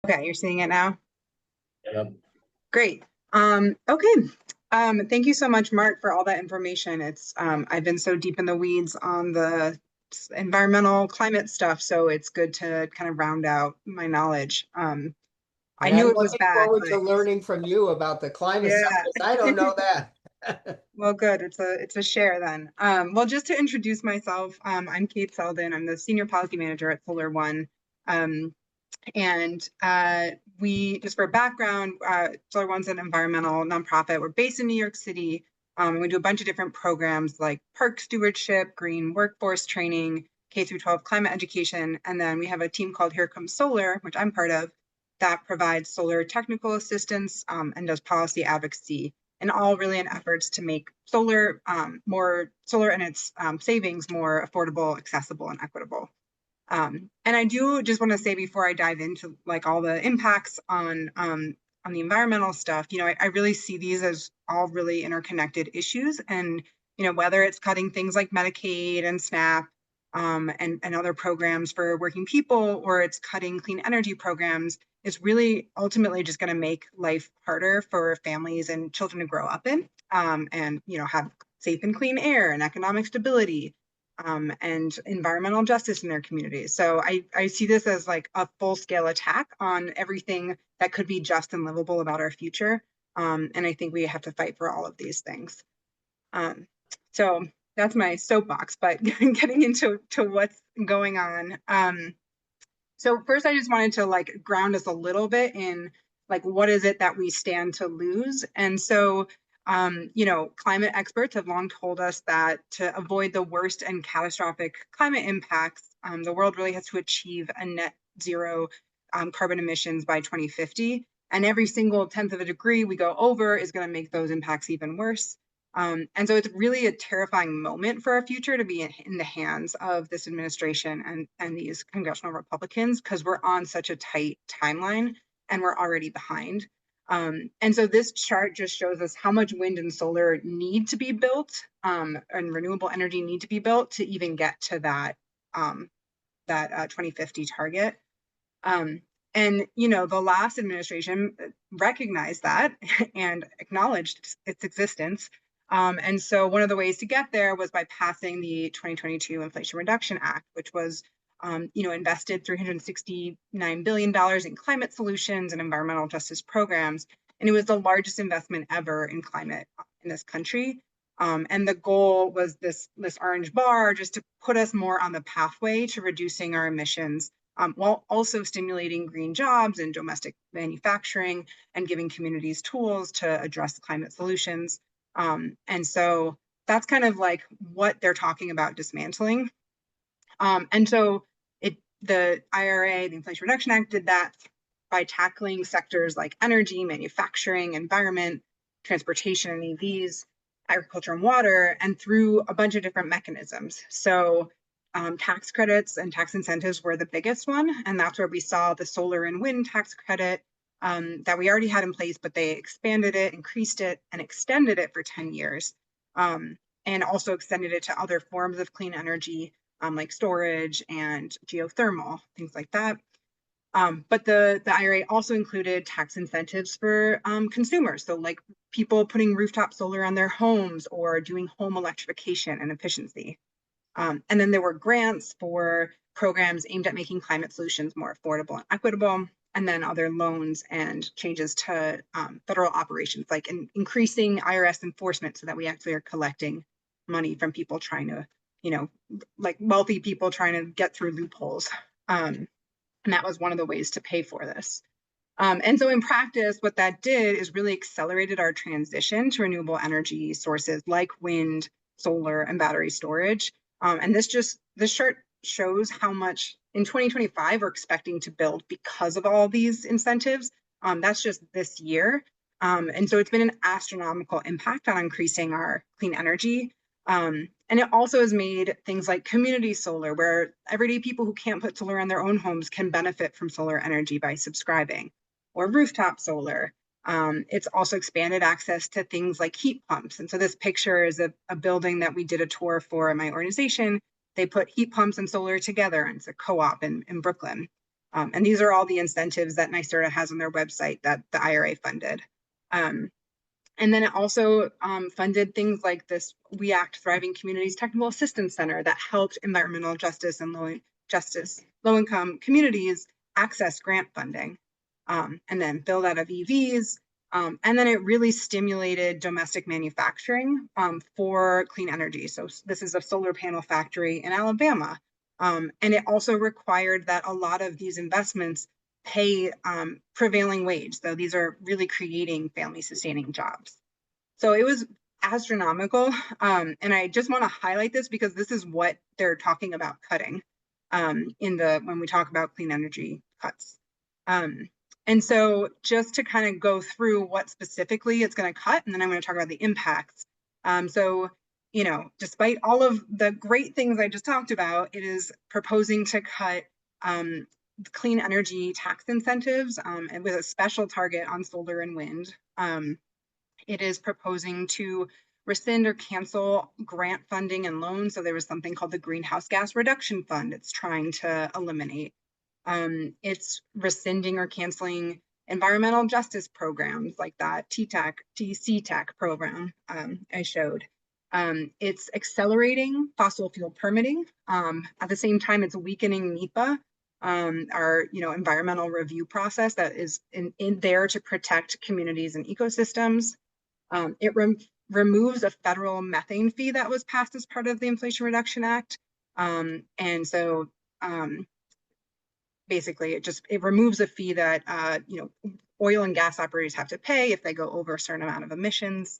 Okay, you're seeing it now? Yep. Great. Okay. Thank you so much, Mark, for all that information. I've been so deep in the weeds on the environmental climate stuff, so it's good to kind of round out my knowledge. I And knew I'm it was looking bad, forward but to learning from you about the climate stuff yeah. because I don't know that. Well, good. It's a share then. Well, just to introduce myself, I'm Kate Selden. I'm the senior policy manager at Solar One. Um, And we, just for background, Solar One's an environmental nonprofit. We're based in New York City. And we do a bunch of different programs like park stewardship, green workforce training, K through 12 climate education. And then we have a team called Here Comes Solar, which I'm part of, that provides solar technical assistance and does policy advocacy, and all really in efforts to make solar and its savings more affordable, accessible, and equitable. And I do just want to say before I dive into like all the impacts on the environmental stuff, I really see these as all really interconnected issues. And whether it's cutting things like Medicaid and SNAP and other programs for working people, or it's cutting clean energy programs, it's really ultimately just going to make life harder for families and children to grow up in, and have safe and clean air and economic stability, and environmental justice in their communities. So I see this as like a full scale attack on everything that could be just and livable about our future. And I think we have to fight for all of these things. So that's my soapbox, but getting into what's going on. So first, I just wanted to like ground us a little bit in like what is it that we stand to lose. And so climate experts have long told us that to avoid the worst and catastrophic climate impacts, the world really has to achieve a net zero carbon emissions by 2050. And every single tenth of a degree we go over is going to make those impacts even worse. And so it's really a terrifying moment for our future to be in the hands of this administration and these congressional Republicans, because we're on such a tight timeline and we're already behind. And so this chart just shows us how much wind and solar need to be built, and renewable energy need to be built to even get to that 2050 target. And the last administration recognized that and acknowledged its existence. And so one of the ways to get there was by passing the 2022 Inflation Reduction Act, which was invested $369 billion in climate solutions and environmental justice programs. And it was the largest investment ever in climate in this country. And the goal was this orange bar, just to put us more on the pathway to reducing our emissions, while also stimulating green jobs and domestic manufacturing and giving communities tools to address climate solutions. And so that's kind of like what they're talking about dismantling. And so the IRA, the Inflation Reduction Act, did that by tackling sectors like energy, manufacturing, environment, transportation and EVs, agriculture and water, and through a bunch of different mechanisms. So tax credits and tax incentives were the biggest one, and that's where we saw the solar and wind tax credit that we already had in place, but they expanded it, increased it, and extended it for 10 years, and also extended it to other forms of clean energy, like storage and geothermal, things like that. But the IRA also included tax incentives for consumers. So like people putting rooftop solar on their homes or doing home electrification and efficiency. And then there were grants for programs aimed at making climate solutions more affordable and equitable, and then other loans and changes to federal operations, like increasing IRS enforcement so that we actually are collecting money from people trying to, like wealthy people trying to get through loopholes. And that was one of the ways to pay for this. And so in practice, what that did is really accelerated our transition to renewable energy sources like wind, solar, and battery storage. And this chart shows how much in 2025 we're expecting to build because of all these incentives. That's just this year. And so it's been an astronomical impact on increasing our clean energy. And it also has made things like community solar, where everyday people who can't put solar on their own homes can benefit from solar energy by subscribing, or rooftop solar. It's also expanded access to things like heat pumps. And so this picture is a building that we did a tour for in my organization. They put heat pumps and solar together, and it's a co-op in Brooklyn. And these are all the incentives that NYSERDA has on their website that the IRA funded. Um, and then it also funded things like this We Act Thriving Communities Technical Assistance Center that helped environmental justice and low-income communities access grant funding, and then build out of EVs. And then it really stimulated domestic manufacturing for clean energy. So this is a solar panel factory in Alabama. And it also required that a lot of these investments pay prevailing wage. So these are really creating family sustaining jobs. So it was astronomical. And I just want to highlight this because this is what they're talking about cutting when we talk about clean energy cuts. And so just to kind of go through what specifically it's going to cut, and then I'm going to talk about the impacts. So, despite all of the great things I just talked about, it is proposing to cut clean energy tax incentives and with a special target on solar and wind. It is proposing to rescind or cancel grant funding and loans. So there was something called the Greenhouse Gas Reduction Fund it's trying to eliminate. It's rescinding or canceling environmental justice programs like that TCTAC program I showed. It's accelerating fossil fuel permitting. At the same time, it's weakening NEPA, our environmental review process that is in there to protect communities and ecosystems. It removes a federal methane fee that was passed as part of the Inflation Reduction Act. And so basically it removes a fee that oil and gas operators have to pay if they go over a certain amount of emissions.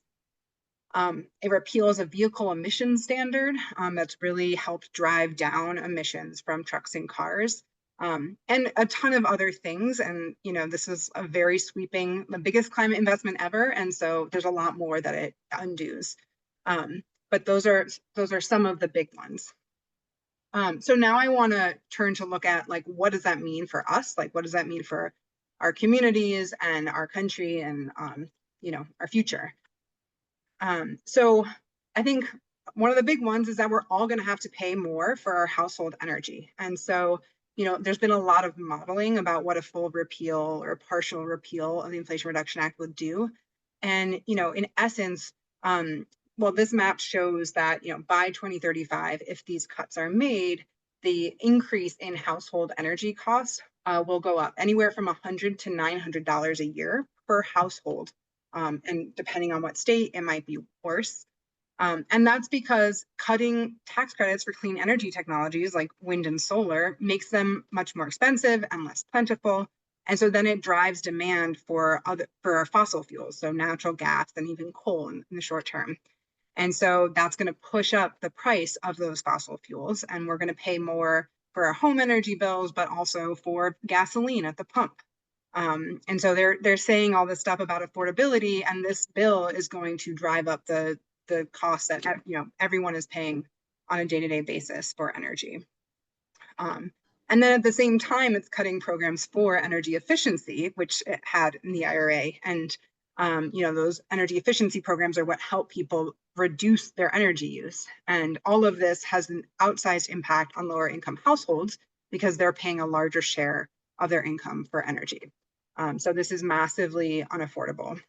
It repeals a vehicle emissions standard that's really helped drive down emissions from trucks and cars, and a ton of other things. And this is a very sweeping, the biggest climate investment ever, and so there's a lot more that it undoes. But those are some of the big ones. So now I want to turn to look at what does that mean for us? What does that mean for our communities and our country and our future? So I think one of the big ones is that we're all going to have to pay more for our household energy. And so, there's been a lot of modeling about what a full repeal or partial repeal of the Inflation Reduction Act would do. And, in essence, well, this map shows that, by 2035, if these cuts are made, the increase in household energy costs will go up anywhere from $100 to $900 a year per household. And depending on what state, it might be worse. And that's because cutting tax credits for clean energy technologies like wind and solar makes them much more expensive and less plentiful. And so then it drives demand for our fossil fuels, so natural gas and even coal in the short term. And so that's going to push up the price of those fossil fuels. And we're going to pay more for our home energy bills, but also for gasoline at the pump. And so they're saying all this stuff about affordability, and this bill is going to drive up the costs that everyone is paying on a day-to-day basis for energy. And then at the same time, it's cutting programs for energy efficiency, which it had in the IRA. And those energy efficiency programs are what help people reduce their energy use. And all of this has an outsized impact on lower income households because they're paying a larger share of their income for energy. So this is massively unaffordable.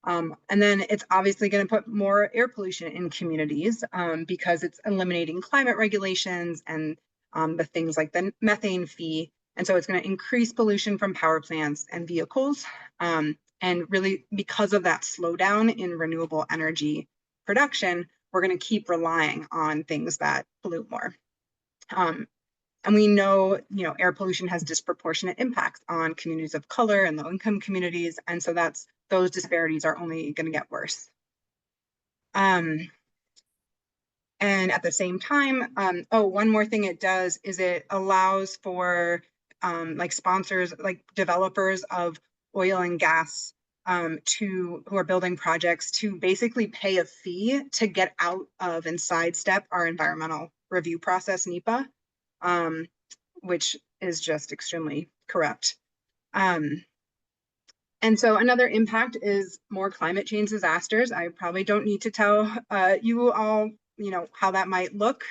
And then it's obviously going to put more air pollution in communities because it's eliminating climate regulations and the things like the methane fee. And so it's going to increase pollution from power plants and vehicles. And really, because of that slowdown in renewable energy production, we're going to keep relying on things that pollute more. And we know, air pollution has disproportionate impacts on communities of color and low-income communities. And so those disparities are only going to get worse. And at the same time, one more thing it does is it allows for sponsors, like developers of oil and gas who are building projects to basically pay a fee to get out of and sidestep our environmental review process, NEPA. Which is just extremely corrupt. And so another impact is more climate change disasters. I probably don't need to tell you all, how that might look.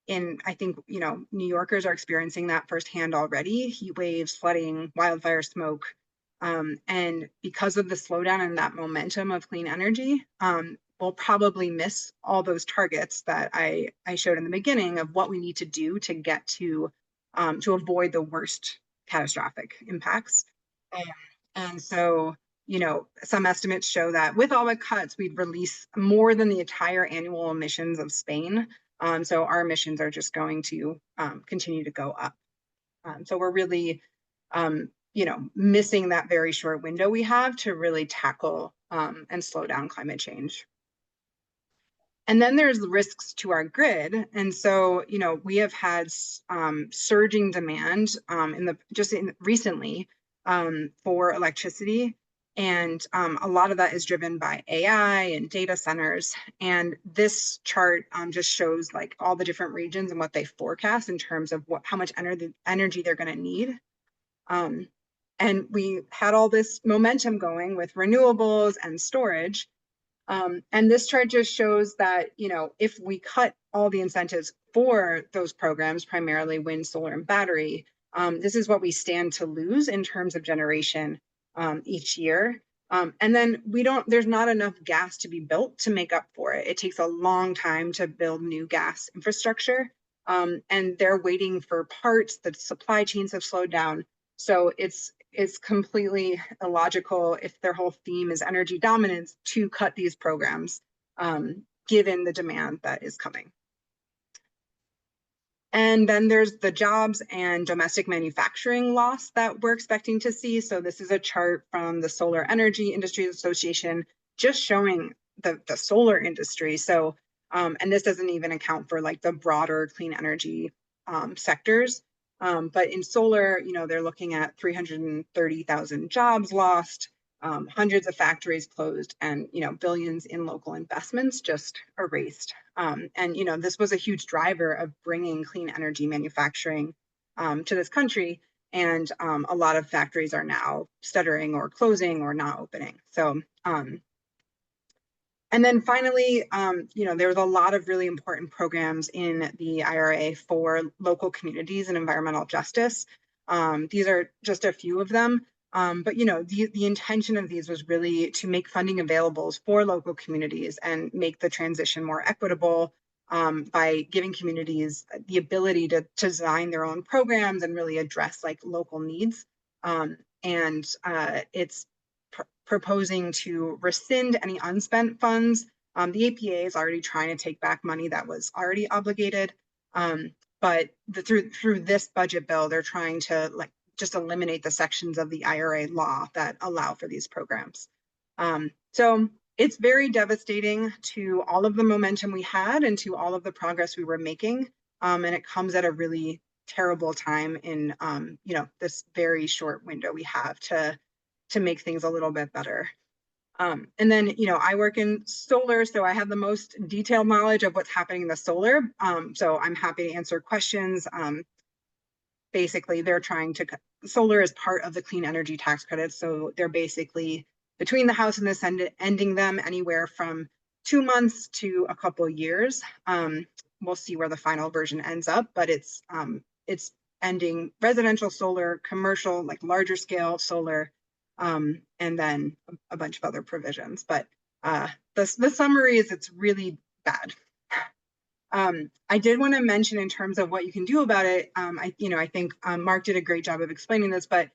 I think, New Yorkers are experiencing that firsthand already: heat waves, flooding, wildfire smoke. And because of the slowdown and that momentum of clean energy, we'll probably miss all those targets that I showed in the beginning of what we need to do to get to avoid the worst catastrophic impacts. And, and so, some estimates show that with all the cuts, we'd release more than the entire annual emissions of Spain. So our emissions are just going to continue to go up. So we're really, missing that very short window we have to really tackle and slow down climate change. And then there's the risks to our grid. And so, we have had surging demand recently for electricity. And a lot of that is driven by AI and data centers. And this chart just shows like all the different regions and what they forecast in terms of how much energy they're going to need. And we had all this momentum going with renewables and storage. And this chart just shows that, if we cut all the incentives for those programs, primarily wind, solar, and battery, this is what we stand to lose in terms of generation each year. And then there's not enough gas to be built to make up for it. It takes a long time to build new gas infrastructure. And they're waiting for parts. The supply chains have slowed down. So it's completely illogical, if their whole theme is energy dominance, to cut these programs, given the demand that is coming. And then there's the jobs and domestic manufacturing loss that we're expecting to see. So this is a chart from the Solar Energy Industries Association, just showing the solar industry. So, and this doesn't even account for like the broader clean energy sectors. But in solar, they're looking at 330,000 jobs lost, hundreds of factories closed, and billions in local investments just erased. And this was a huge driver of bringing clean energy manufacturing to this country. And a lot of factories are now stuttering or closing or not opening. So and then finally, there was a lot of really important programs in the IRA for local communities and environmental justice. These are just a few of them. But the intention of these was really to make funding available for local communities and make the transition more equitable, by giving communities the ability to design their own programs and really address like local needs. And it's proposing to rescind any unspent funds. The APA is already trying to take back money that was already obligated. But through this budget bill, they're trying to just eliminate the sections of the IRA law that allow for these programs. So it's very devastating to all of the momentum we had and to all of the progress we were making. And it comes at a really terrible time in this very short window we have to make things a little bit better. And then, I work in solar, so I have the most detailed knowledge of what's happening in the solar. So I'm happy to answer questions. Basically, solar is part of the clean energy tax credits. So they're basically between the House and the Senate, ending them anywhere from 2 months to a couple years. We'll see where the final version ends up, but it's ending residential solar, commercial, like larger scale solar, and then a bunch of other provisions. But the summary is it's really bad. I did want to mention, in terms of what you can do about it, I think Mark did a great job of explaining this, but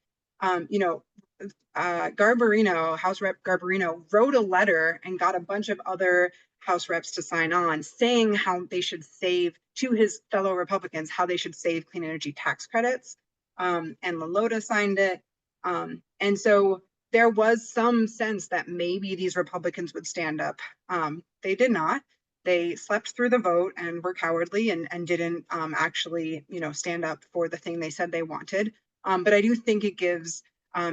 Garbarino, House Rep Garbarino, wrote a letter and got a bunch of other House reps to sign on, saying how they should save, to his fellow Republicans, how they should save clean energy tax credits. And Lalota signed it. And so there was some sense that maybe these Republicans would stand up. They did not. They slept through the vote and were cowardly and didn't actually, stand up for the thing they said they wanted. But I do think it gives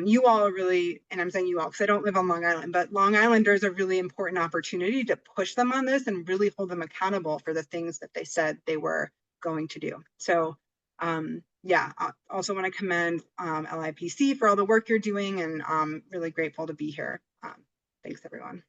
you all really, and I'm saying you all because I don't live on Long Island, but Long Islanders a really important opportunity to push them on this and really hold them accountable for the things that they said they were going to do. So yeah, I also want to commend LIPC for all the work you're doing, and I'm really grateful to be here. Thanks, everyone.